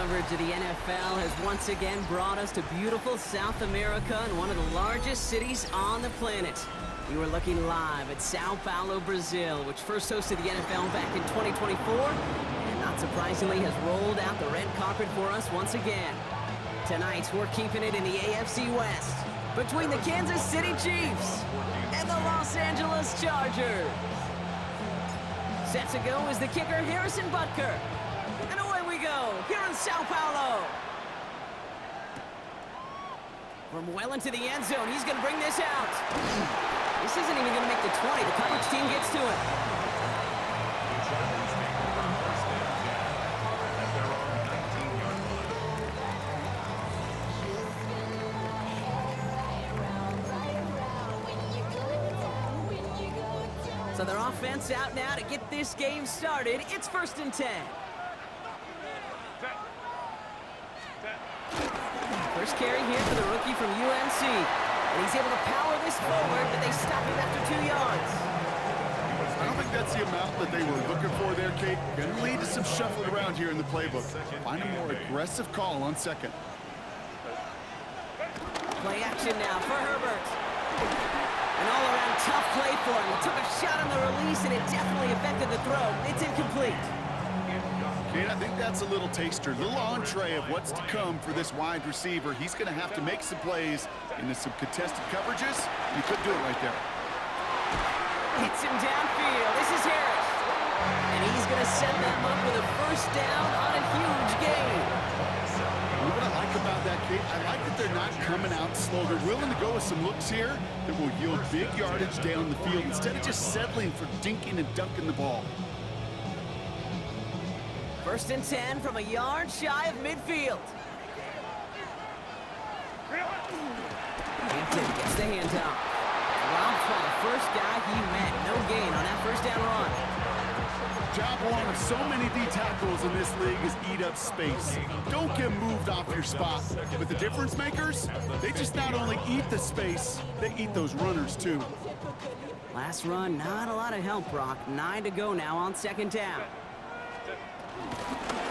coverage of the NFL has once again brought us to beautiful South America and one of the largest cities on the planet. You are looking live at Sao Paulo, Brazil, which first hosted the NFL back in 2024, and not surprisingly has rolled out the red carpet for us once again. Tonight, we're keeping it in the AFC West between the Kansas City Chiefs and the Los Angeles Chargers. Set to go is the kicker, Harrison Butker. And away we go, here in Sao Paulo. From well into the end zone, he's going to bring this out. This isn't even going to make the 20. The coverage team gets to it. So their offense out now to get this game started. It's 1st and 10. First carry here for the rookie from UNC. And he's able to power this forward, but they stop him after 2 yards. I don't think that's the amount that they were looking for there, Kate. Going to lead to some shuffling around here in the playbook. Find a more aggressive call on second. Play action now for Herbert. An all-around tough play for him. He took a shot on the release, and it definitely affected the throw. It's incomplete. Kate, I think that's a little taster, a little entree of what's to come for this wide receiver. He's going to have to make some plays into some contested coverages. You could do it right there. Hits him downfield. This is Harris. And he's going to set them up with a first down on a huge gain. What I like about that, Kate, I like that they're not coming out slow. They're willing to go with some looks here that will yield big yardage down the field instead of just settling for dinking and dunking the ball. 1st and 10 from a yard shy of midfield. Hampton gets the handoff. Robbed by the first guy he met. No gain on that first down run. Job one of so many D tackles in this league is eat up space. Don't get moved off your spot. But the difference makers, they just not only eat the space, they eat those runners too. Last run, not a lot of help, Brock. 9 to go now on 2nd down.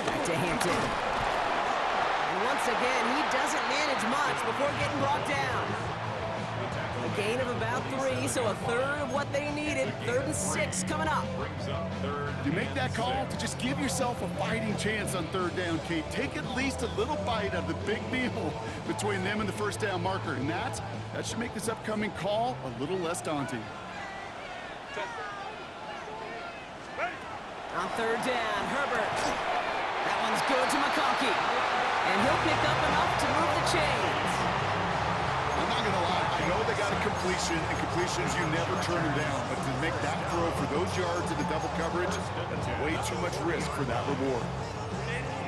Back to Hampton. And once again, he doesn't manage much before getting brought down. A gain of about 3, so a third of what they needed. 3rd and 6 coming up. You make that call to just give yourself a fighting chance on 3rd down, Kate. Take at least a little bite of the big meal between them and the first down marker. And that should make this upcoming call a little less daunting. On 3rd down, Herbert. That one's good to McConkey. And he'll pick up enough to move the chains. I'm not going to lie. I know they got a completion, and completions, you never turn them down. But to make that throw for those yards in the double coverage, that's way too much risk for that reward.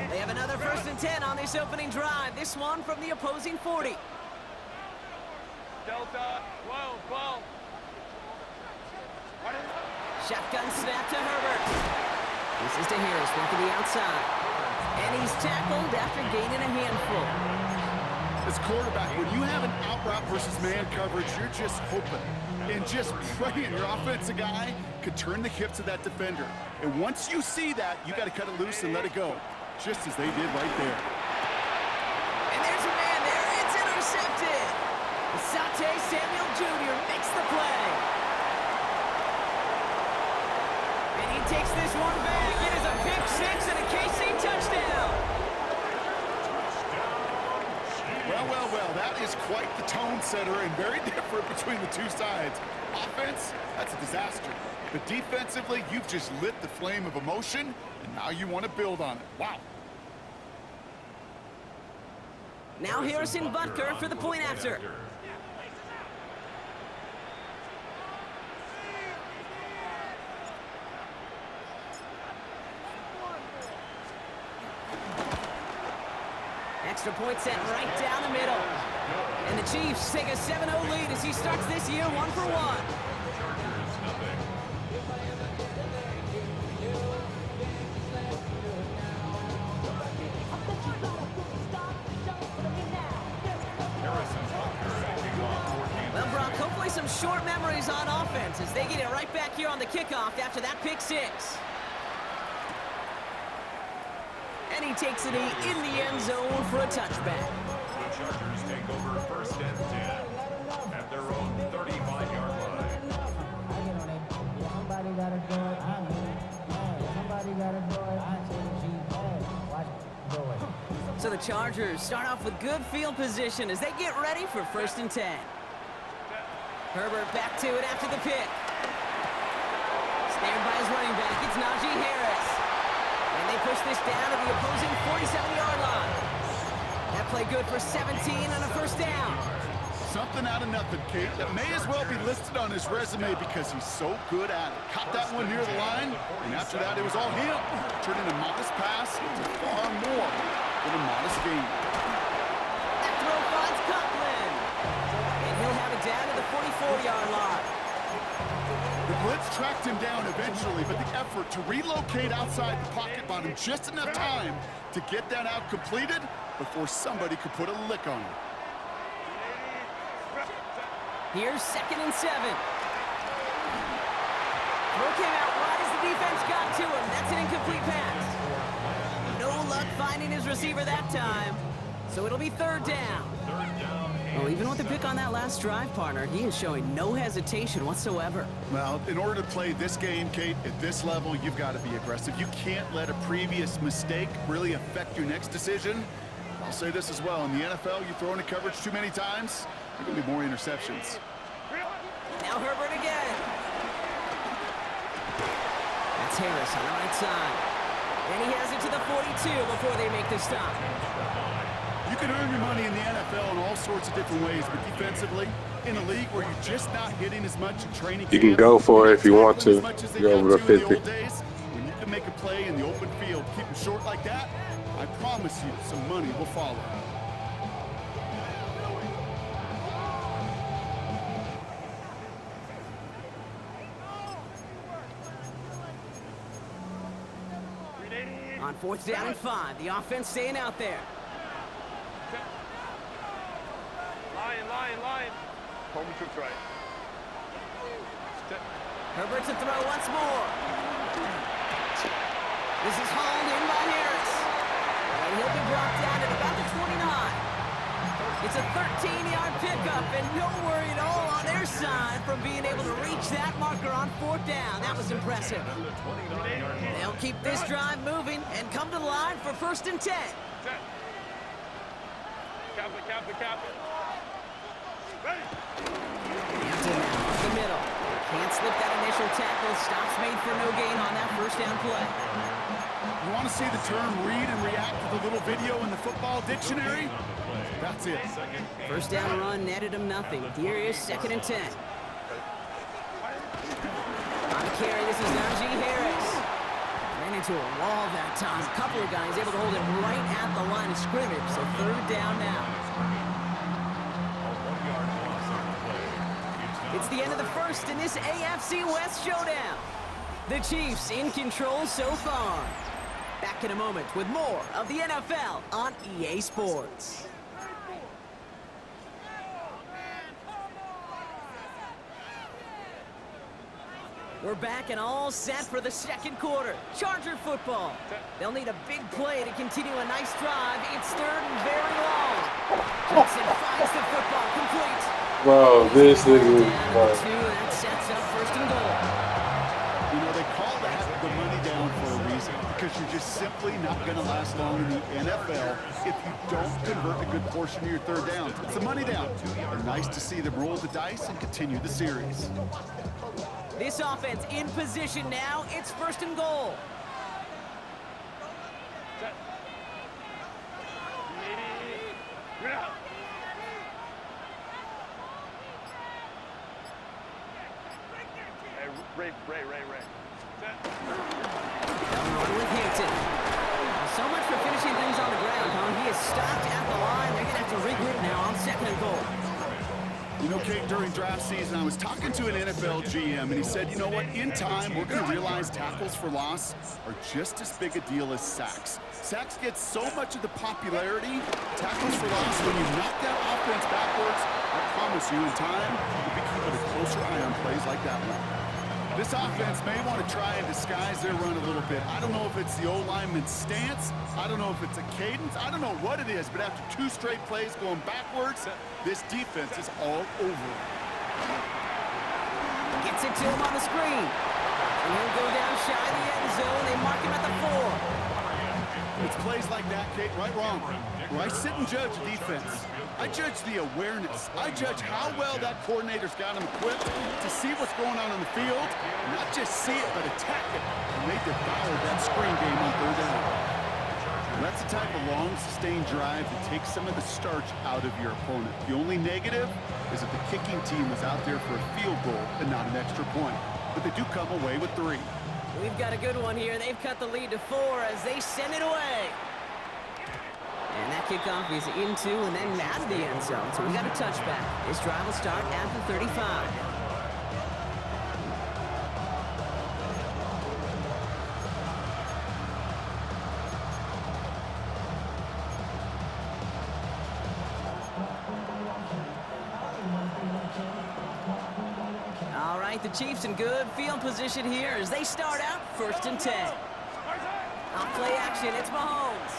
They have another 1st and 10 on this opening drive. This one from the opposing 40. Delta, 12. Shotgun snap to Herbert. This is to Harris, working the outside. And he's tackled after gaining a handful. As quarterback, when you have an out route versus man coverage, you're just hoping and just praying your offensive guy could turn the hips of that defender. And once you see that, you got to cut it loose and let it go, just as they did right there. And there's a man there. It's intercepted. Asante Samuel Jr. makes the play. And he takes this one back. It is a pick 6 and a KC touchdown. Well, that is quite the tone setter and very different between the two sides. Offense, that's a disaster. But defensively, you've just lit the flame of emotion, and now you want to build on it. Wow. Now Harrison Butker for the point after. Extra point set right down the middle. And the Chiefs take a 7-0 lead as he starts this year 1-for-1. Well, Brock, hopefully some short memories on offense as they get it right back here on the kickoff after that pick 6. And he takes a knee in the end zone for a touchback. The Chargers take over 1st and 10 at their own 35-yard line. Somebody gotta do it. Somebody gotta do it. Watch it. Do it. So the Chargers start off with good field position as they get ready for 1st and 10. Herbert back to it after the pick. Snared by his running back, it's Najee Harris. And they push this down to the opposing 47-yard line. That play good for 17 on a 1st down. Something out of nothing, Kate, that may as well be listed on his resume because he's so good at it. Caught that one near the line, and after that, it was all him. Turning a modest pass into far more than a modest gain. That throw finds Coughlin. And he'll have it down to the 44-yard line. The blitz tracked him down eventually, but the effort to relocate outside the pocket bought him just enough time to get that out completed before somebody could put a lick on him. Here's 2nd and 7. Throw came out wide as the defense got to him. That's an incomplete pass. No luck finding his receiver that time. So it'll be 3rd down. Well, even with the pick on that last drive, partner, he is showing no hesitation whatsoever. Well, in order to play this game, Kate, at this level, you've got to be aggressive. You can't let a previous mistake really affect your next decision. I'll say this as well. In the NFL, you throw into coverage too many times, there are going to be more interceptions. Now Herbert again. That's Harris on the right side. And he has it to the 42 before they make the stop. You can earn your money in the NFL in all sorts of different ways, but defensively, in a league where you're just not hitting as much in training camp, You can go for it if you want to. You're over the 50. When you can make a play in the open field, keep them short like that, I promise you some money will follow. On 4th down and 5, the offense staying out there. Line. Home to right. Herbert to throw once more. This is hauled in by Harris. And he'll be brought down at about the 29. It's a 13-yard pickup, and no worry at all on their side from being able to reach that marker on 4th down. That was impressive. They'll keep this drive moving and come to the line for 1st and 10. Cap it. Ready. Hampton now up the middle. Can't slip that initial tackle. Stops made for no gain on that 1st down play. You want to see the term read and react to the little video in the football dictionary? That's it. 1st down run netted him nothing. Here is 2nd and 10. On the carry, this is Najee Harris. Ran into a wall that time. A couple of guys able to hold him right at the line of scrimmage. So 3rd down now. It's the end of the 1st in this AFC West showdown. The Chiefs in control so far. Back in a moment with more of the NFL on EA Sports. We're back and all set for the 2nd quarter. Charger football. They'll need a big play to continue a nice drive. It's 3rd and very long. Johnson finds the football complete. Bro, this nigga is That sets up 1st and goal. You know, they call that the money down for a reason, because you're just simply not going to last long in the NFL if you don't convert a good portion of your 3rd downs. It's a money down. And nice to see them roll the dice and continue the series. This offense in position now. It's 1st and goal. Ray. They'll run with Hampton. So much for finishing things on the ground, huh? He is stopped at the line. They're going to have to regroup now on 2nd and goal. You know, Kate, during draft season, I was talking to an NFL GM, and he said, you know what, in time, we're going to realize tackles for loss are just as big a deal as sacks. Sacks get so much of the popularity. Tackles for loss, when you knock that offense backwards, I promise you, in time, you'll be keeping a closer eye on plays like that one. This offense may want to try and disguise their run a little bit. I don't know if it's the O-lineman's stance. I don't know if it's a cadence. I don't know what it is, but after 2 straight plays going backwards, this defense is all over it. Gets it to him on the screen. And he'll go down shy of the end zone. They mark him at the 4. It's plays like that, Kate, right, wrong, where I sit and judge defense. I judge the awareness. I judge how well that coordinator's got him equipped to see what's going on the field, not just see it, but attack it. And they devoured that screen game on 3rd down. And that's the type of long, sustained drive that takes some of the starch out of your opponent. The only negative is that the kicking team was out there for a field goal and not an extra point. But they do come away with 3. We've got a good one here. They've cut the lead to 4 as they send it away. And that kickoff is into and then out of the end zone. So we got a touchback. This drive will start at the 35. All right, the Chiefs in good field position here as they start out 1st and 10. Off play action, it's Mahomes.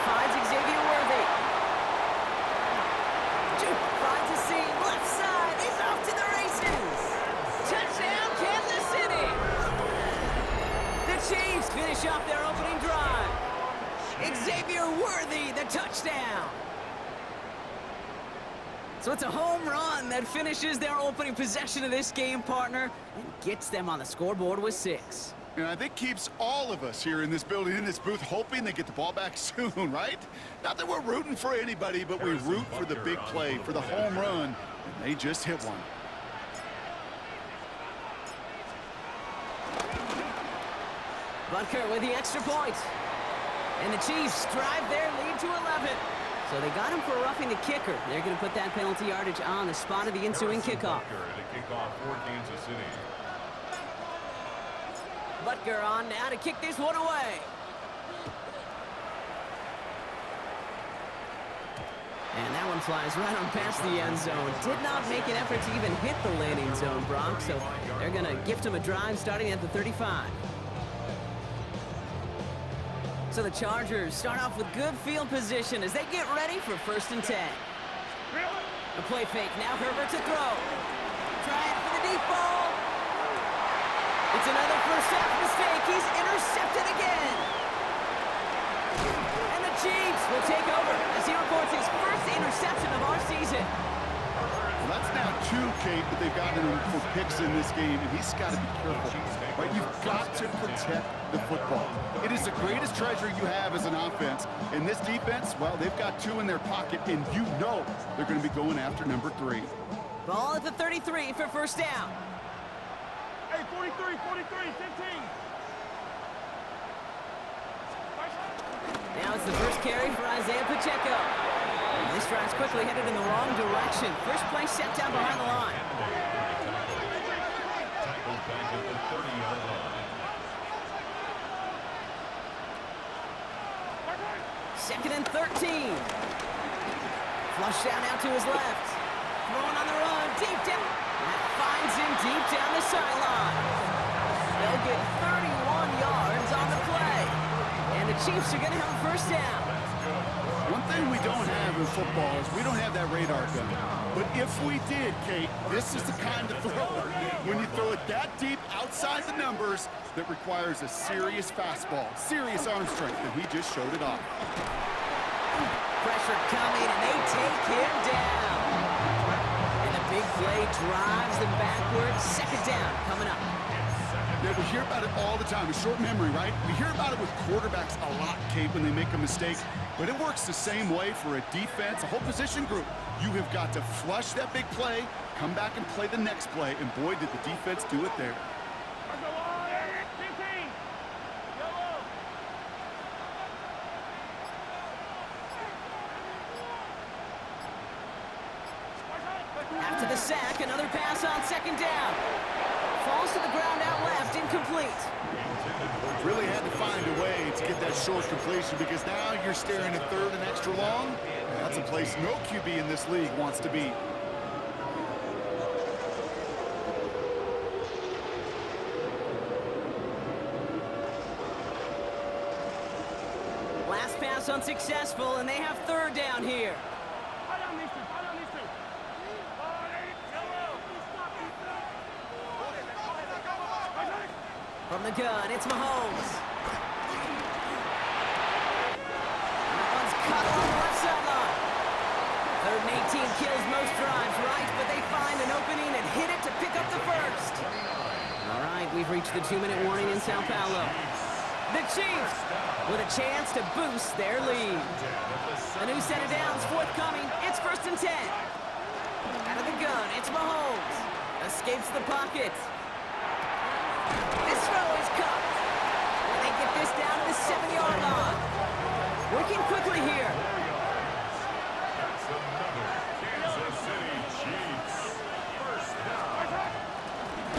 Finds Xavier Worthy. Juke finds a seam. Left side. He's off to the races. Touchdown, Kansas City. The Chiefs finish off their opening drive. Xavier Worthy, the touchdown. So it's a home run that finishes their opening possession of this game, partner, and gets them on the scoreboard with 6. And I think keeps all of us here in this building, in this booth, hoping they get the ball back soon, right? Not that we're rooting for anybody, but we root for the big play, for the home run, and they just hit one. Butker with the extra point. And the Chiefs drive their lead to 11. So they got him for roughing the kicker. They're going to put that penalty yardage on the spot of the ensuing kickoff. Kickoff for Kansas City. Butker on now to kick this one away. And that one flies right on past the end zone. Did not make an effort to even hit the landing zone, Brock. So they're going to gift him a drive starting at the 35. So the Chargers start off with good field position as they get ready for 1st and 10. A play fake. Now Herbert to throw. Trying for the deep ball. It's another first-half mistake. He's intercepted again. And the Chiefs will take over as he reports his first interception of our season. Well, that's now 2, Kate, that they've gotten him for picks in this game, and he's got to be careful. Right? You've got to protect the football. It is the greatest treasure you have as an offense. And this defense, well, they've got 2 in their pocket, and you know they're going to be going after number 3. Ball at the 33 for 1st down. Hey, 43, 15. Now it's the first carry for Isaiah Pacheco. And this drive's quickly headed in the wrong direction. First play set down behind the line. Tackled back at the 30-yard line. 2nd and 13. Flush down out to his left. Throwing on the run, deep down. That finds him deep down the sideline. They'll get 31 yards on the play. And the Chiefs are going to have a 1st down. One thing we don't have in football is we don't have that radar gun. But if we did, Kate, this is the kind of throw, when you throw it that deep outside the numbers, that requires a serious fastball, serious arm strength, and he just showed it off. Pressure coming, and they take him down. And the big play drives them backwards. 2nd down coming up. Yeah, we hear about it all the time. A short memory, right? We hear about it with quarterbacks a lot, Kate, when they make a mistake. But it works the same way for a defense, a whole position group. You have got to flush that big play, come back and play the next play, and boy, did the defense do it there. After the sack, another pass on 2nd down. Falls to the ground out left, incomplete. Really had to find a way to get that short completion because now you're staring at 3rd and extra long. That's a place no QB in this league wants to be. Last pass unsuccessful, and they have third down here. Tie down these two. Tie down these two. From the gun, it's Mahomes. That one's cut along the left sideline. 3rd and 18 kills most drives, right? But they find an opening and hit it to pick up the first. All right, we've reached the 2-minute warning in Sao Paulo. The Chiefs with a chance to boost their lead. A new set of downs forthcoming. It's 1st and 10. Out of the gun, it's Mahomes. Escapes the pocket. This throw is caught. They get this down to the 7-yard line. Working quickly here. That's another Kansas City Chiefs first down.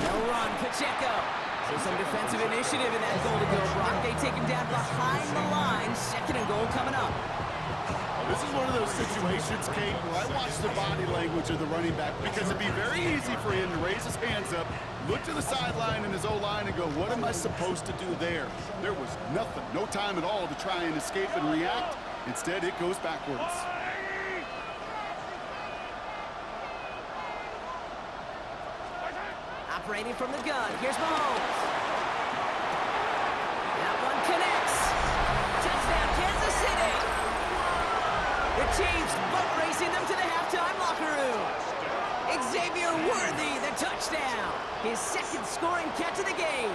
No run, Pacheco. So some defensive initiative in that goal to go, Brock. They take him down behind the line. 2nd and goal coming up. This is one of those situations, Kate, where I watch the body language of the running back because it'd be very easy for him to raise his hands up, look to the sideline in his O-line and go, what am I supposed to do there? There was nothing, no time at all to try and escape and react. Instead, it goes backwards. Operating from the gun, here's Mahomes. That one connects. Touchdown, Kansas City. The Chiefs boat racing them to the halftime locker room. Xavier Worthy, the touchdown. His 2nd scoring catch of the game.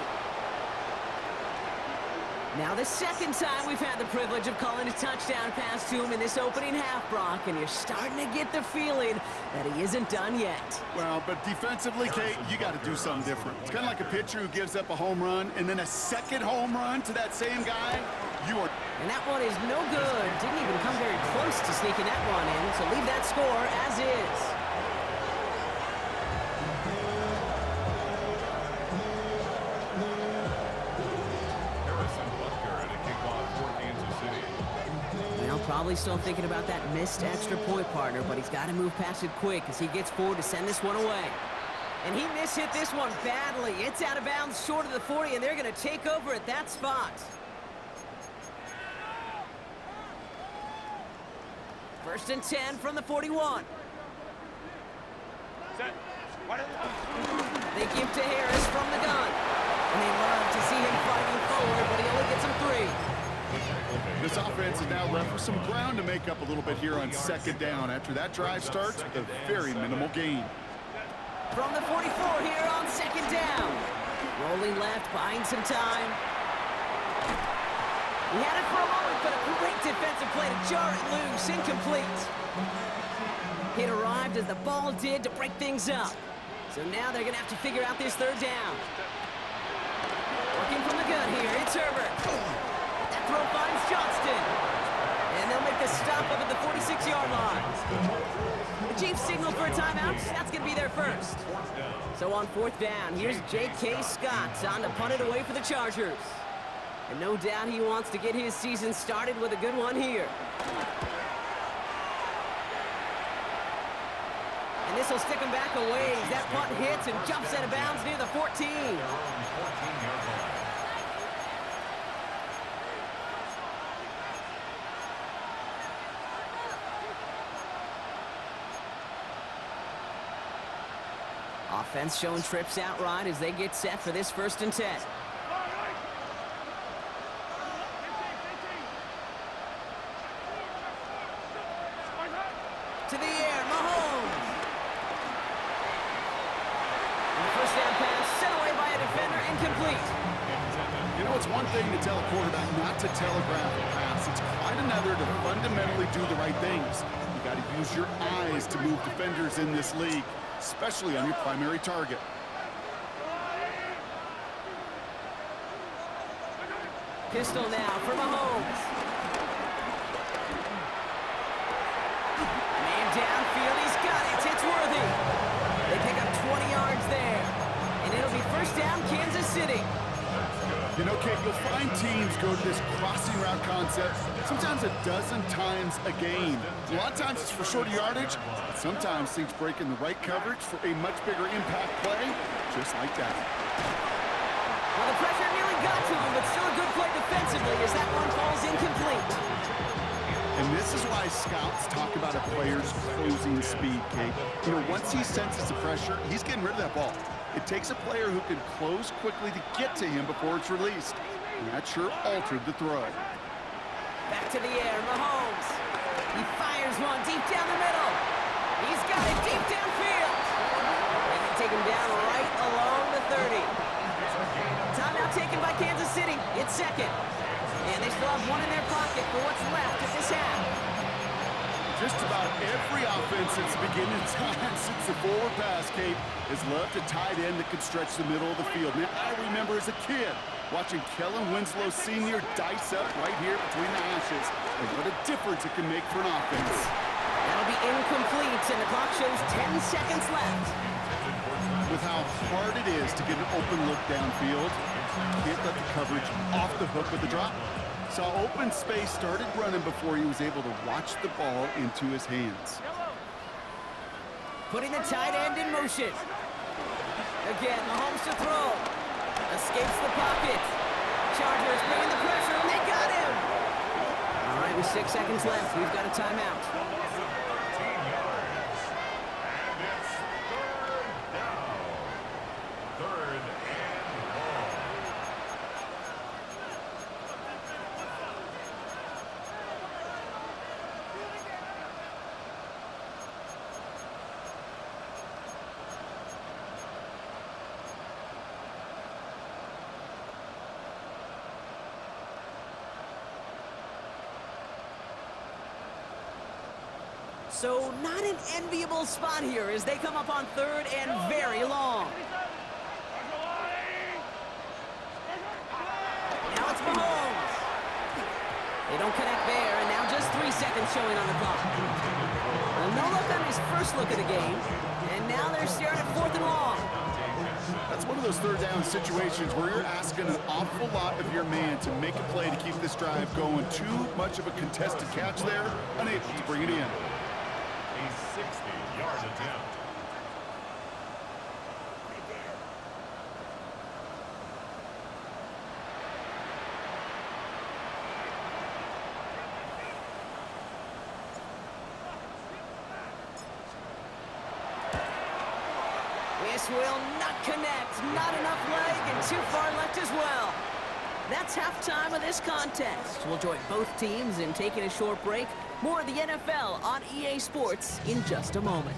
Now the 2nd time we've had the privilege of calling a touchdown pass to him in this opening half, Brock, and you're starting to get the feeling that he isn't done yet. Well, but defensively, Kate, you got to do something different. It's kind of like a pitcher who gives up a home run and then a 2nd home run to that same guy. And that one is no good. Didn't even come very close to sneaking that one in, so leave that score as is. Well, probably still thinking about that missed extra point, partner, but he's got to move past it quick as he gets forward to send this one away. And he mishit this one badly. It's out of bounds short of the 40, and they're going to take over at that spot. 1st and 10 from the 41. Set. They give to Harris from the gun. And they love to see him fighting forward, but he only gets him 3. This offense is now left with some ground to make up a little bit here on 2nd down after that drive starts with a very minimal gain. From the 44 here on 2nd down. Rolling left, buying some time. He had it for a moment, but a great defensive play to jar it loose, incomplete. It arrived as the ball did to break things up. So now they're going to have to figure out this 3rd down. Working from the gun here, it's Herbert. That throw finds Johnston. And they'll make the stop up at the 46-yard line. The Chiefs signal for a timeout. That's going to be their first. So on 4th down, here's J.K. Scott on to punt it away for the Chargers. And no doubt he wants to get his season started with a good one here. And this will stick him back a ways. That punt hits and jumps out of bounds near the 14. Offense showing trips out right as they get set for this 1st and 10. To the air, Mahomes. And the 1st down pass sent away by a defender, incomplete. You know, it's one thing to tell a quarterback not to telegraph a pass. It's quite another to fundamentally do the right things. You got to use your eyes to move defenders in this league, especially on your primary target. Pistol now for Mahomes. Man downfield, he's got it. It's Worthy. They pick up 20 yards there. And it'll be 1st down, Kansas City. You know, Kate, you'll find teams go to this crossing route concept sometimes a dozen times a game. A lot of times it's for shorter yardage, but sometimes things break in the right coverage for a much bigger impact play, just like that. Well, the pressure nearly got to him, but still a good play defensively as that one falls incomplete. And this is why scouts talk about a player's closing speed, Kate. You know, once he senses the pressure, he's getting rid of that ball. It takes a player who can close quickly to get to him before it's released. And that sure altered the throw. Back to the air, Mahomes. He fires one deep down the middle. He's got it deep downfield. They can take him down right along the 30. Timeout taken by Kansas City. It's second. And they still have one in their pocket for what's left of this half. Just about every offense since the beginning of time, since the forward pass, Kate, has loved a tight end that can stretch the middle of the field. Now, I remember as a kid watching Kellen Winslow Sr. dice up right here between the hashes. And what a difference it can make for an offense. That'll be incomplete, and the clock shows 10 seconds left. With how hard it is to get an open look downfield, can't let the coverage off the hook with the drop. Saw open space, started running before he was able to watch the ball into his hands. Putting the tight end in motion. Again, Mahomes to throw. Escapes the pocket. Chargers bringing the pressure, and they got him. All right, with 6 seconds left, we've got a timeout. So not an enviable spot here as they come up on third and very long. Now it's Mahomes. They don't connect there, and now just 3 seconds showing on the clock. Well, no look on his first look of the game, and now they're staring at fourth and long. That's one of those third down situations where you're asking an awful lot of your man to make a play to keep this drive going. Too much of a contested catch there, unable to bring it in. A 60-yard attempt. This will not connect. Not enough leg and too far left as well. That's halftime of this contest. We'll join both teams in taking a short break. More of the NFL on EA Sports in just a moment.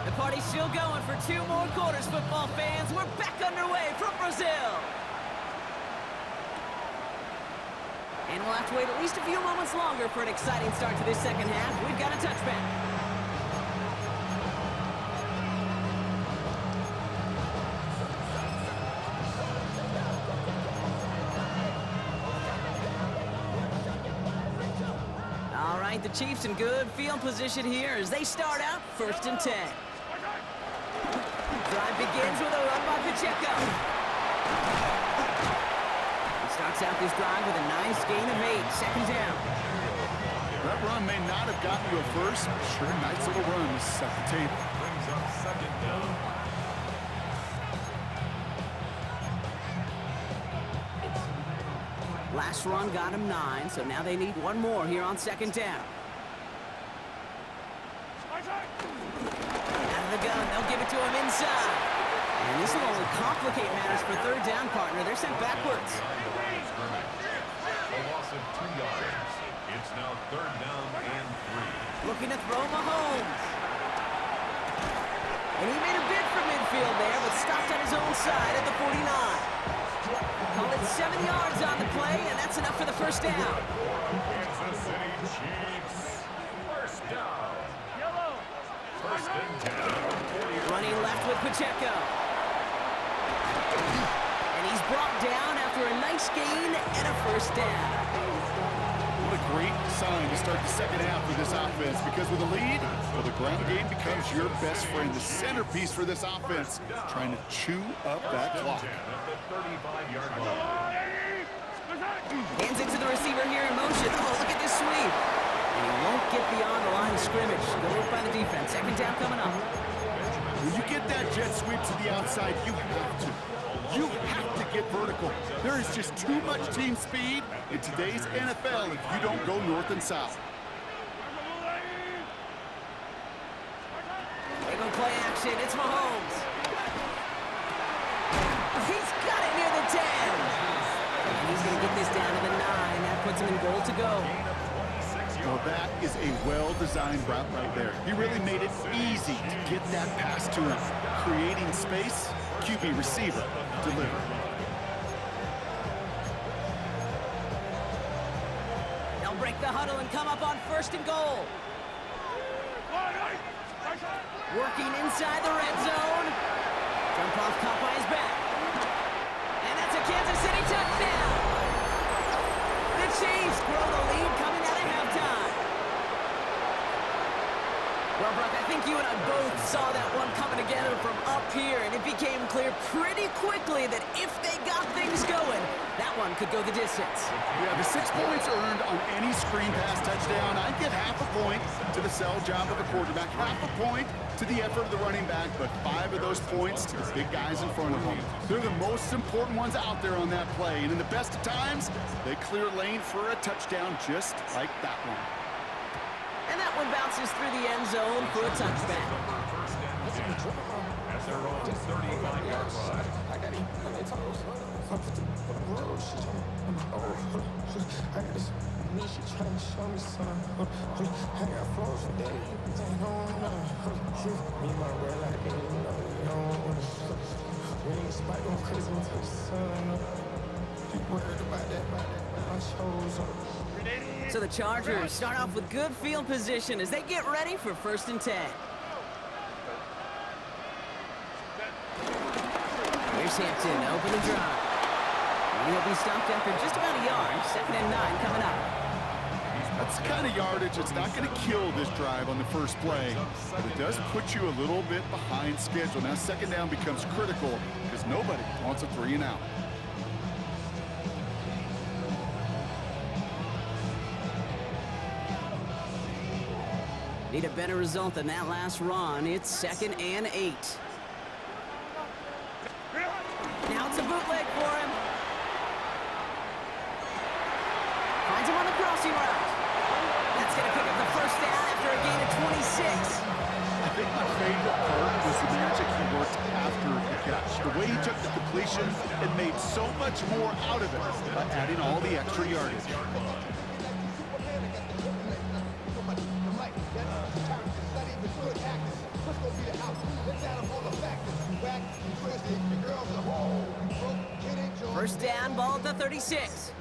The party's still going for 2 more quarters, football fans. We're back underway from Brazil. And we'll have to wait at least a few moments longer for an exciting start to this second half. We've got a touchback. The Chiefs in good field position here as they start out 1st and 10. Drive begins with a run by Pacheco. He starts out this drive with a nice gain of 8, second down. That run may not have gotten you a first, but sure, nice little run to set the table. Brings up second down. Last run got him 9, so now they need one more here on second down. Out of the gun, they'll give it to him inside. And this will only complicate matters for third down, partner. They're sent backwards. A loss of 2 yards. It's now 3rd down and 3. Looking to throw Mahomes. And he made a bid for midfield there, but stopped on his own side at the 49. Call it 7 yards on the play, and that's enough for the first down. Kansas City Chiefs. First down. First and 10. Running left with Pacheco. And he's brought down after a nice gain and a first down. What a great sign to start the second half for this offense, because with a lead, well, the ground game becomes your best friend, the centerpiece for this offense, trying to chew up that clock. At the 35-yard line. Hands it to the receiver here in motion. Oh, look at this sweep. And he won't get beyond the line of scrimmage. Good work by the defense. Second down coming up. Benjamin When you get that jet sweep to the outside, you have to. You have to get vertical. There is just too much team speed in today's NFL if you don't go north and south. They go play action. It's Mahomes. He's got it near the 10. And he's going to get this down to the 9. That puts him in goal to go. Well, that is a well-designed route right there. He really made it easy to get that pass to him. Creating space, QB receiver, deliver. They'll break the huddle and come up on 1st and goal. Working inside the red zone. Jump off caught by his back. And that's a Kansas City touchdown. The Chiefs grow the lead coming out of halftime. Well, Brock, I think you and I both saw that one coming together from up here, and it became clear pretty quickly that if they got things going, that one could go the distance. Yeah, the 6 points earned on any screen pass touchdown. I'd give half a point to the sell job of the quarterback, half a point to the effort of the running back, but 5 of those points to the big guys in front of them. They're the most important ones out there on that play, and in the best of times, they clear lane for a touchdown just like that one. And that one bounces through the end zone for a touchback. At their own 35-yard line. So the Chargers start off with good field position as they get ready for 1st and 10. Here's Hampton, open the drive. And he'll be stopped after just about a yard. 2nd and 9 coming up. That's the kind of yardage that's not going to kill this drive on the first play, but it does put you a little bit behind schedule. Now 2nd down becomes critical because nobody wants a 3 and out. Need a better result than that last run. It's 2nd and 8. Now it's a bootleg for him. Finds him on the crossing route. That's going to pick up the 1st down after a gain of 26. I think my favorite part was the magic he worked after the catch. The way he took the completion and made so much more out of it by adding all the extra yardage. First down, ball at the 36.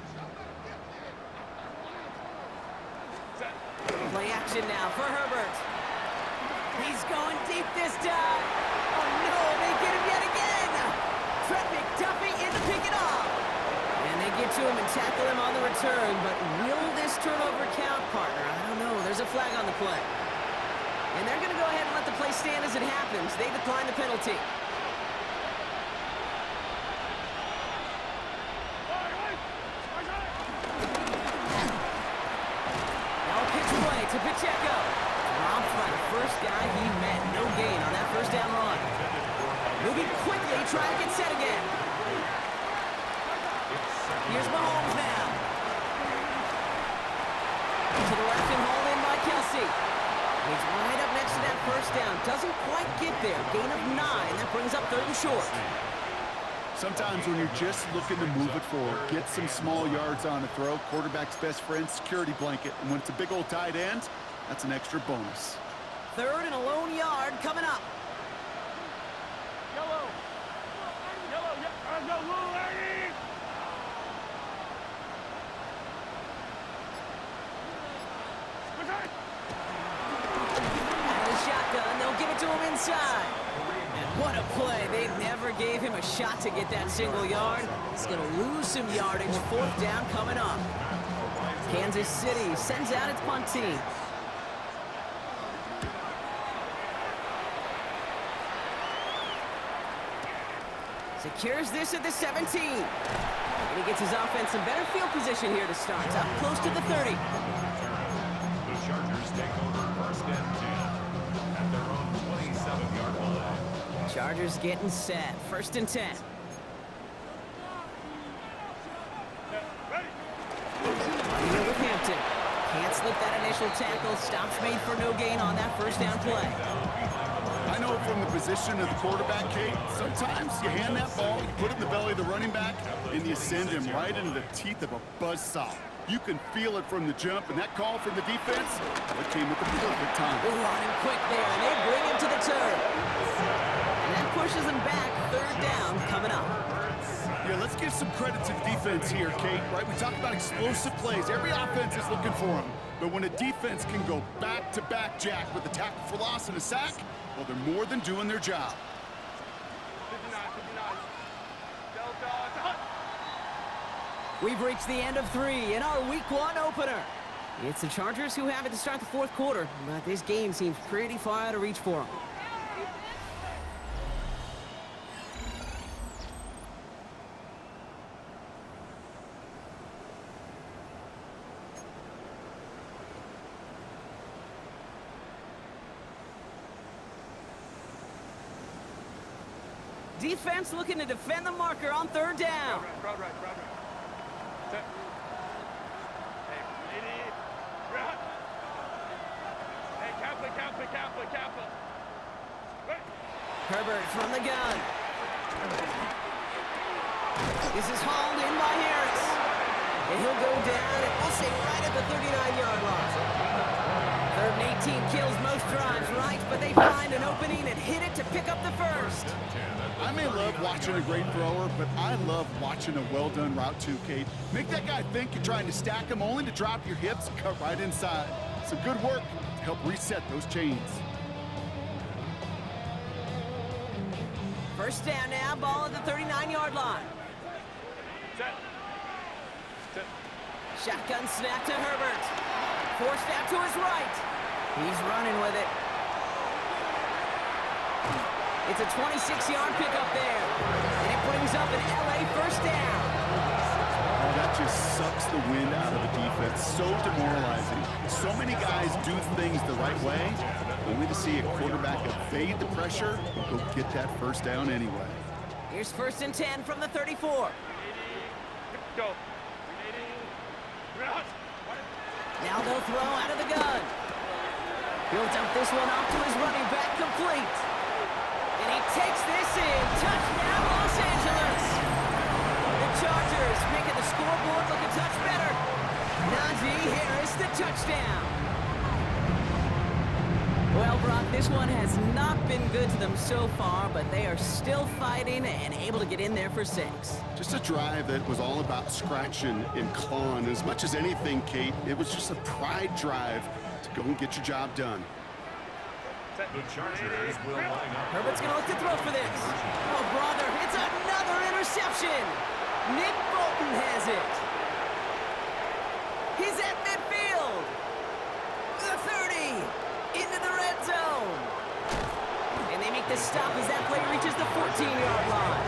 Play action now for Herbert. He's going deep this time. Oh no, they get him yet again. Trent McDuffie in to pick it off. And they get to him and tackle him on the return, but will this turnover count, partner? I don't know. There's a flag on the play. And they're going to go ahead and let the play stand as it happens. They decline the penalty. To Pacheco. Dropped by the first guy he met. No gain on that 1st down run. Moving quickly, trying to get set again. Here's Mahomes now. To the left and hauled in by Kelsey. He's right up next to that 1st down. Doesn't quite get there. Gain of 9. That brings up 3rd and short. Sometimes when you're just looking to move it forward, get some small yards on a throw, quarterback's best friend, security blanket. And when it's a big old tight end, that's an extra bonus. 3rd and a lone yard coming up. Yellow. Yellow. Let's go, Lou Aggie. Out of the shotgun, they'll give it to him inside. What a play. They never gave him a shot to get that single yard. He's going to lose some yardage. 4th down coming up. Kansas City sends out its punt team. Secures this at the 17. And he gets his offense in better field position here to start. Up close to the 30. The Chargers take over 1st and 10 at their own 27-yard line. Chargers getting set. 1st and 10. Running it with Hampton. Can't slip that initial tackle. Stops made for no gain on that 1st down play. I know from the position of the quarterback, Kate, sometimes you hand that ball, you put it in the belly of the running back, and you send him right into the teeth of a buzzsaw. You can feel it from the jump, and that call from the defense, it came at the perfect time. Running quick there, and they bring him to the turn. And that pushes him back. 3rd down coming up. Yeah, let's give some credit to the defense here, Kate, right? We talk about explosive plays. Every offense is looking for them. But when a defense can go back-to-back, Jack, with a tackle for loss and a sack, well, they're more than doing their job. We've reached the end of 3 in our Week 1 opener. It's the Chargers who have it to start the 4th quarter, but this game seems pretty far out of reach for them. Defense looking to defend the marker on 3rd down. Herbert from the gun. This is hauled in by Harris. And he'll go down, and we'll say right at the 39-yard line. 3rd and 18 kills most drives, right? But they find an opening and hit it to pick up the 1st. I may love watching a great thrower, but I love watching a well-done route too, Kate. Make that guy think you're trying to stack him only to drop your hips and cut right inside. Some good work to help reset those chains. 1st down now, ball at the 39-yard line. Shotgun snap to Herbert. Forced out to his right. He's running with it. It's a 26-yard pickup there. And it brings up an LA 1st down. Oh, that just sucks the wind out of the defense. So demoralizing. So many guys do things the right way, only to see a quarterback evade the pressure and go get that 1st down anyway. Here's 1st and 10 from the 34. Go. Now they'll throw out of the gun. He'll dump this one off to his running back, complete. And he takes this in. Touchdown, Los Angeles. The Chargers making the scoreboard look a touch better. Najee Harris, the touchdown. Well, Brock, this one has not been good to them so far, but they are still fighting and able to get in there for 6. Just a drive that was all about scratching and clawing. As much as anything, Kate, it was just a pride drive to go and get your job done. The Chargers will line up. Herbert's going to look to throw for this. Oh, brother, it's another interception. Nick Bolton has it. He's at midfield. The 30. Into the red zone. And they make the stop as that play reaches the 14-yard line.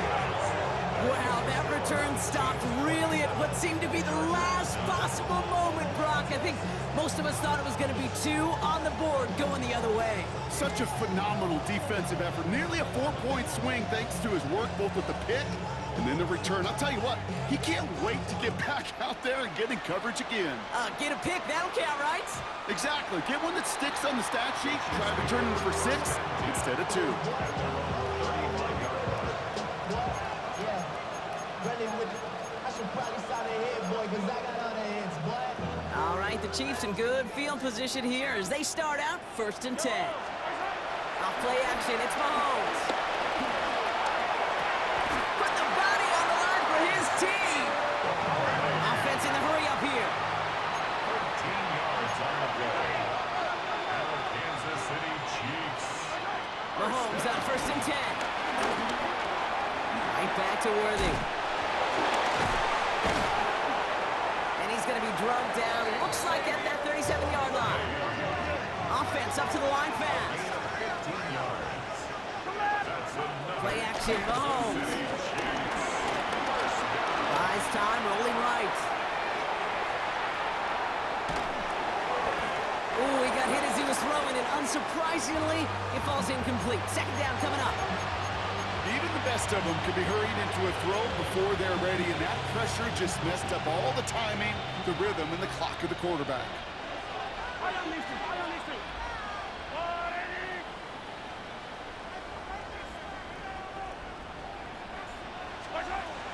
Wow, that return stopped really at what seemed to be the last possible moment, Brock. I think most of us thought it was going to be 2 on the board going the other way. Such a phenomenal defensive effort. Nearly a 4-point swing thanks to his work both with the pick and then the return. I'll tell you what, he can't wait to get back out there and get in coverage again. Get a pick, that'll count, right? Exactly. Get one that sticks on the stat sheet. Try returning for 6 instead of 2. Yeah. Running with it. I should probably sign a head, boy, because I got other heads, boy. All right, the Chiefs in good field position here as they start out 1st and 10. Off play action, it's Mahomes. Put the body on the line for his team. Offense in the hurry up here. 13 yards on the play. And the Kansas City Chiefs. Mahomes on 1st and 10. Right back to Worthy. And he's going to be drugged down. Looks like at that 37-yard line. Offense up to the line fast. 15 yards. That's enough. Play action, Mahomes. Buys time, rolling right. Ooh, he got hit as he was throwing, and unsurprisingly, it falls incomplete. 2nd down coming up. Even the best of them can be hurried into a throw before they're ready, and that pressure just messed up all the timing, the rhythm, and the clock of the quarterback.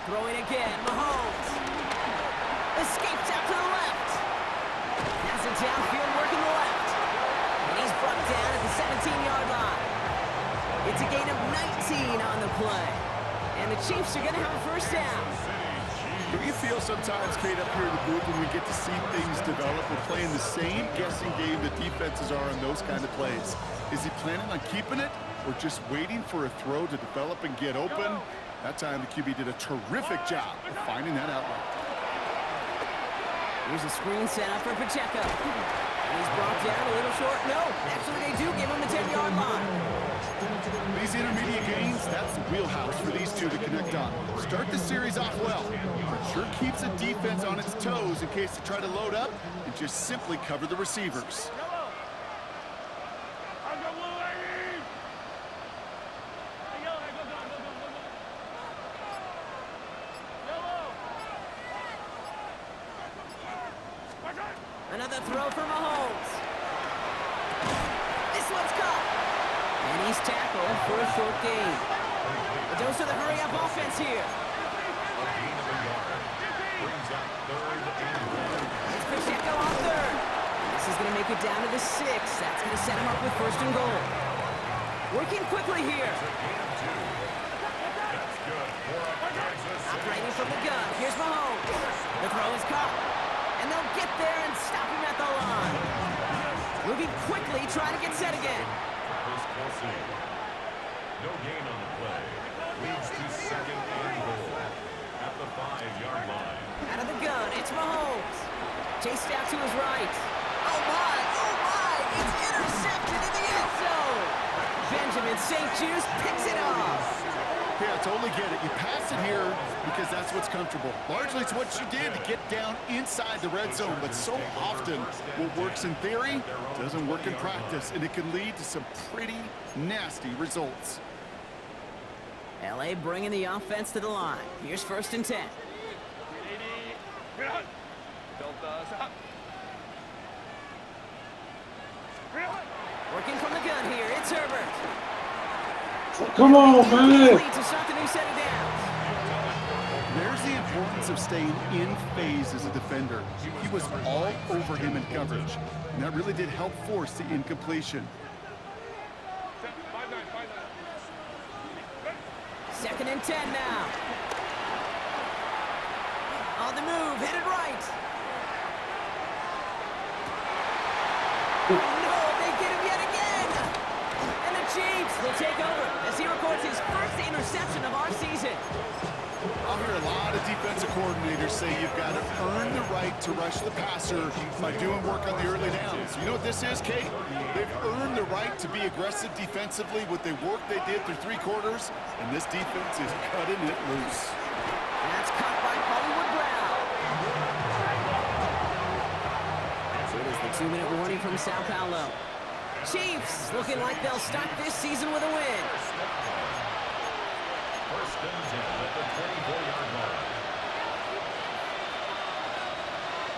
Throwing again, Mahomes. Escapes out to the left. Has it downfield working the left. And he's brought down at the 17-yard line. It's a gain of 19 on the play. And the Chiefs are going to have a first down. Do you feel sometimes, Kate, up here in the booth when we get to see things develop? We're playing the same guessing game that defenses are on those kind of plays. Is he planning on keeping it or just waiting for a throw to develop and get open? That time the QB did a terrific job of finding that outlet. Here's a screen set up for Pacheco. And he's brought down a little short. No, actually they do give him the 10-yard line. These intermediate gains, that's the wheelhouse for these two to connect on. Start the series off well, but sure keeps the defense on its toes in case they try to load up and just simply cover the receivers. Another throw for Mahomes. This one's caught. And he's tackled for a short gain. A dose of the hurry-up offense here. It's Pacheco on third. This is going to make it down to the 6. That's going to set him up with first and goal. Working quickly here. Operating from the gun. Here's Mahomes. The throw is caught. And they'll get there and stop him at the line. Moving quickly, trying to get set again. No gain on the play. Leads to second and goal at the 5-yard line. Out of the gun, it's Mahomes. Chased out to his right. Oh my, it's intercepted in the end zone. Benjamin St. Juice picks it off. Yeah, I totally get it. You pass it here because that's what's comfortable. Largely it's what you did to get down inside the red zone, but so often what works in theory doesn't work in practice, and it can lead to some pretty nasty results. LA bringing the offense to the line. Here's first and 10. Working from the gun here, it's Herbert. Come on, man. To start the new set of downs. There's the importance of staying in phase as a defender. He was all over him in coverage, and that really did help force the incompletion. Second and 10 now. On the move, headed right. No, they get him yet again. And the Chiefs will take over as he records his first interception of our season. I'll hear a lot of defensive coordinators say you've got to earn the right to rush the passer by doing work on the early downs. You know what this is, Kate? They've earned the right to be aggressive defensively with the work they did through 3 quarters, and this defense is cutting it loose. That's caught by Hollywood Brown. So it is the 2-minute warning from Sao Paulo. Chiefs looking like they'll start this season with a win. First and 10 at the 24-yard line.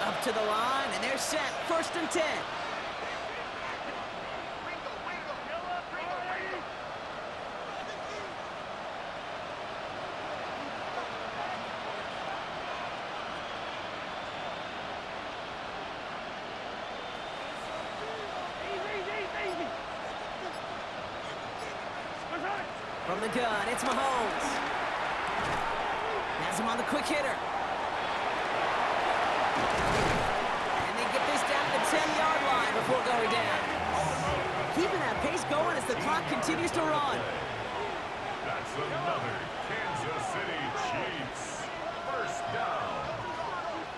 Up to the line, and they're set. First and 10. From the gun, it's Mahomes. Has him on the quick hitter. And they get this down to the 10-yard line before going down. Keeping that pace going as the clock continues to run. That's another Kansas City Chiefs. First down.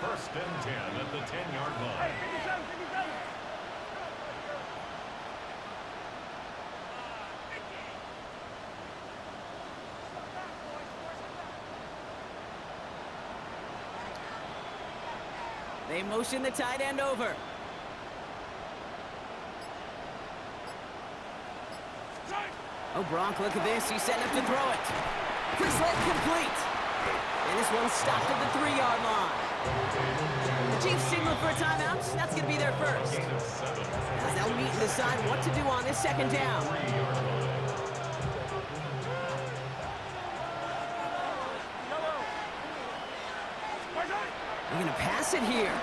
First and 10 at the 10-yard line. They motion the tight end over. Oh, Brock, look at this. He's setting up to throw it. Quick slant complete. And this one stopped at the 3-yard line. The Chiefs signal for a timeout. That's going to be their first. As they'll meet and decide what to do on this second down. They're going to pass it here.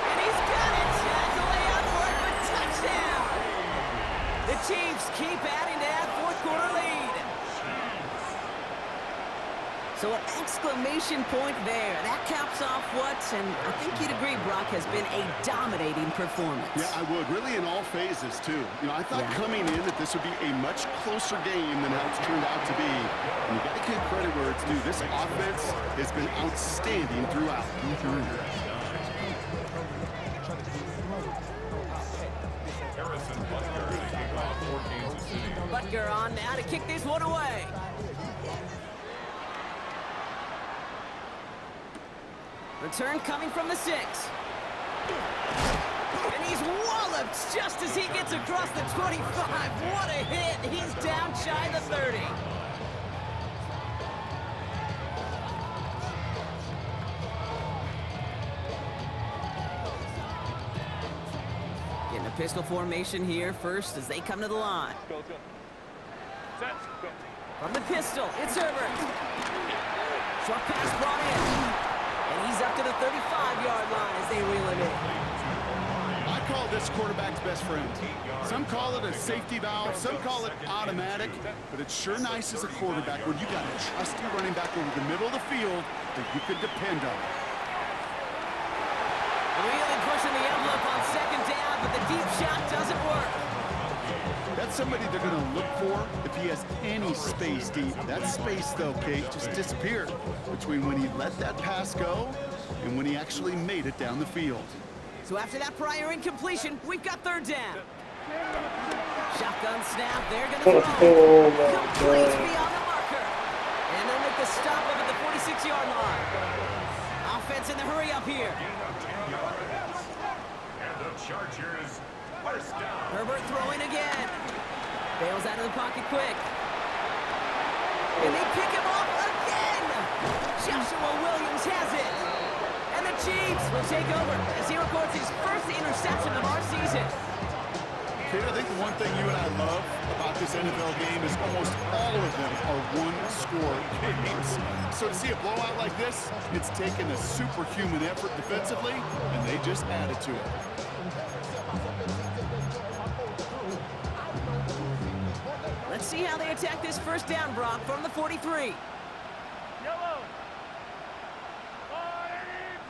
And he's got it. That's a layout for it for touchdown. The Chiefs keep adding to that fourth-quarter lead. So an exclamation point there. That caps off what, and I think you'd agree, Brock, has been a dominating performance. Yeah, I would. Really in all phases, too. You know, I thought coming in that this would be a much closer game than how it's turned out to be. And you got to give credit where it's due. This offense has been outstanding throughout. Butker on now to kick this one away. Return coming from the 6. And he's walloped just as he gets across the 25. What a hit. He's down shy of the 30. Getting a pistol formation here first as they come to the line. From the pistol, it's Herbert. Short pass brought in. And he's up to the 35-yard line as they reel it in. I call this quarterback's best friend. Some call it a safety valve, some call it automatic, but it's sure nice as a quarterback when you got a trusty running back over the middle of the field that you could depend on. Really pushing the envelope on second down, but the deep shot doesn't work. That's somebody they're going to look for if he has any space deep. That space, though, Kate, just disappeared between when he let that pass go and when he actually made it down the field. So after that prior incompletion, we've got third down. Shotgun snap, they're going to throw. Complete beyond the marker. And they'll make the stop up at the 46-yard line. Offense in the hurry up here. And the Chargers, first down. Herbert throwing again. Bails out of the pocket quick. And they pick him off again. Joshua Williams has it. And the Chiefs will take over as he records his first interception of our season. Kate, I think the one thing you and I love about this NFL game is almost all of them are one-score games. So to see a blowout like this, it's taken a superhuman effort defensively, and they just added to it. Let's see how they attack this first down, Brock, from the 43. Yellow.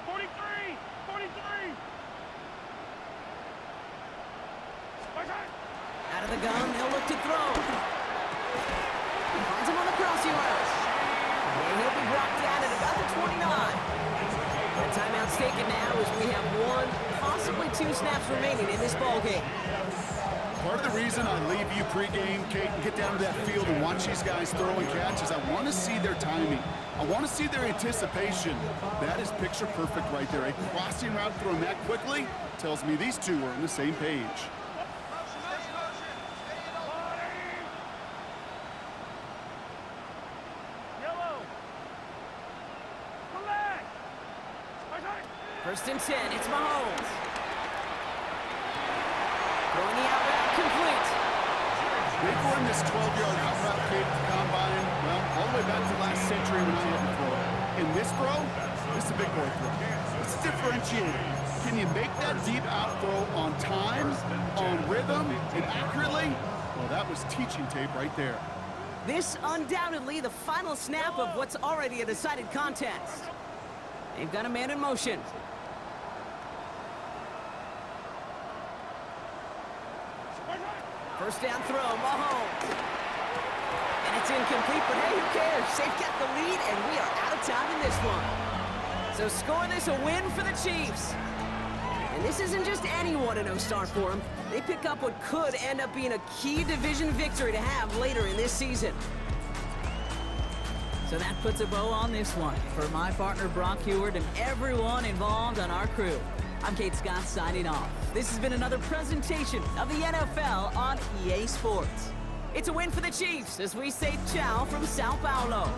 43. 43. Out of the gun, they'll look to throw. Finds him on the crossing route. And he'll be brought down at about the 29. The timeout's taken now as we have 1, possibly 2 snaps remaining in this ballgame. Part of the reason I leave you pregame, Kate, and get down to that field and watch these guys throw and catch is I want to see their timing. I want to see their anticipation. That is picture perfect right there. A crossing route thrown that quickly tells me these two are on the same page. First and 10, it's Mahomes. Throwing the out route complete. They've run this 12-yard out route, Kate, at the combine, well, all the way back to last century when I had to throw it. In this throw, this is a big boy throw. It's differentiated. Can you make that deep out throw on time, on rhythm, and accurately? Well, that was teaching tape right there. This undoubtedly the final snap of what's already a decided contest. They've got a man in motion. First down throw, Mahomes. And it's incomplete, but hey, who cares? They've got the lead, and we are out of time in this one. So scoring this a win for the Chiefs. And this isn't just any 1-0 start for them. They pick up what could end up being a key division victory to have later in this season. So that puts a bow on this one. For my partner, Brock Heward, and everyone involved on our crew, I'm Kate Scott signing off. This has been another presentation of the NFL on EA Sports. It's a win for the Chiefs as we say ciao from Sao Paulo.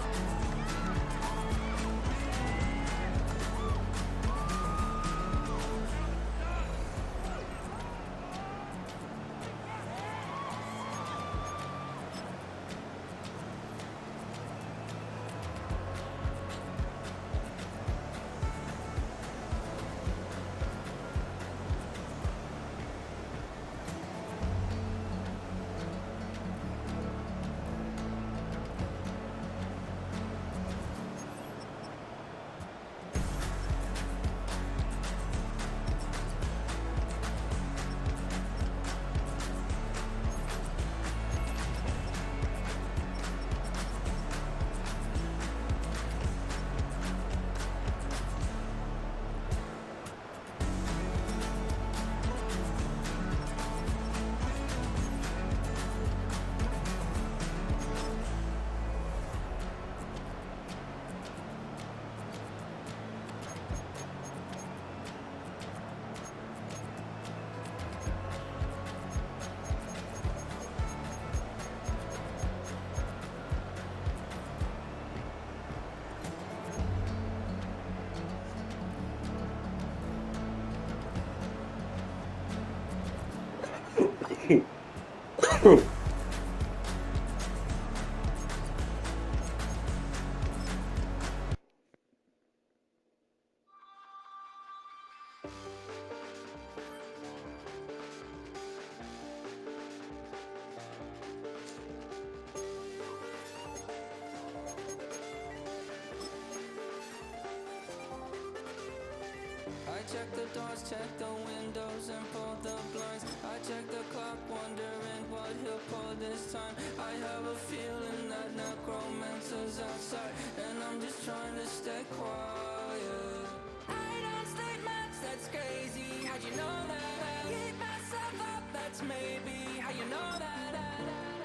I check the doors, check the windows, and pull the blinds. I check the clock, wondering what he'll pull this time. I have a feeling that necromancer's outside, and I'm just trying to stay quiet. I don't sleep much, that's crazy. How'd you know that? I keep myself up, that's maybe how you know that.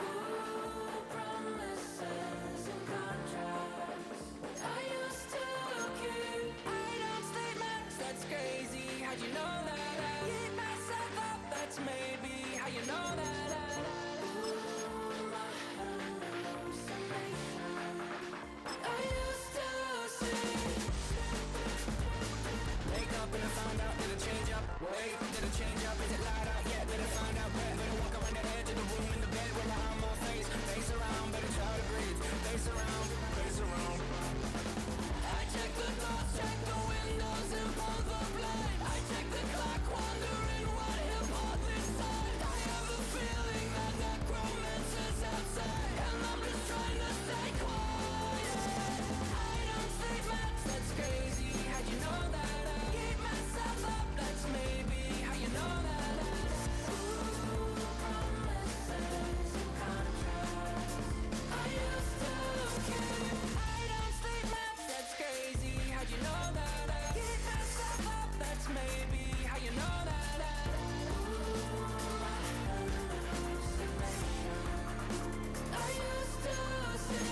Ooh, promises and contracts I used to keep. I don't sleep much, that's crazy. How'd you know that? I keep myself up, that's maybe how you know that. Ooh, my hallucination I used to see. Wake up and I found out, did it change up? Wait, did it change up? Is it light out yet? Did it find out where? Better walk around the edge of the room in the bed where behind my face. Face around, better try to breathe. Face around, face around. I check the doors, check the windows, and pull the blind. I check the clock, wondering what he'll pull this time. I have a feeling that necromancer's outside, and I'm just trying to stay quiet. I don't sleep much, that's crazy. How'd you know that? I keep myself up, that's maybe how you know that. Ooh, promises and contracts I used to keep. I don't sleep much, that's crazy. How'd you know that? I keep myself up, that's maybe how you know that. Ooh, my hallucination I used to see.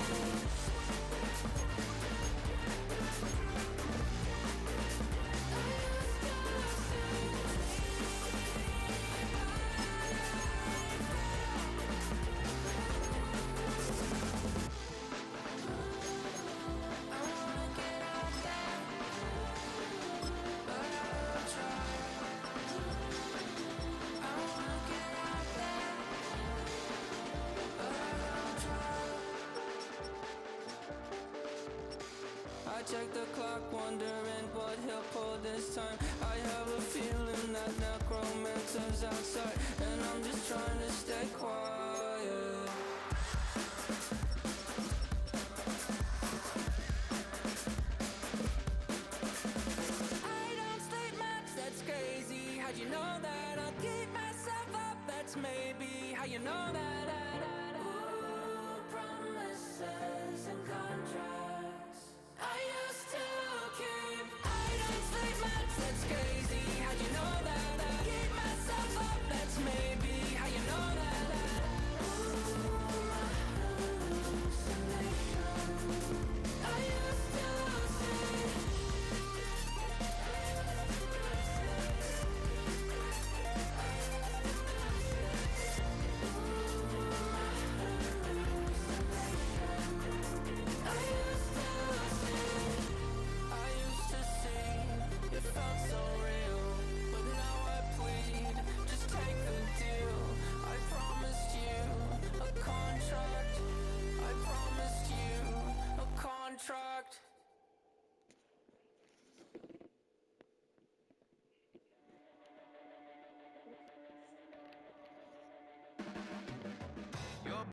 I check the clock, wondering what he'll pull this time. I have a feeling that necromancer's outside, and I'm just trying to stay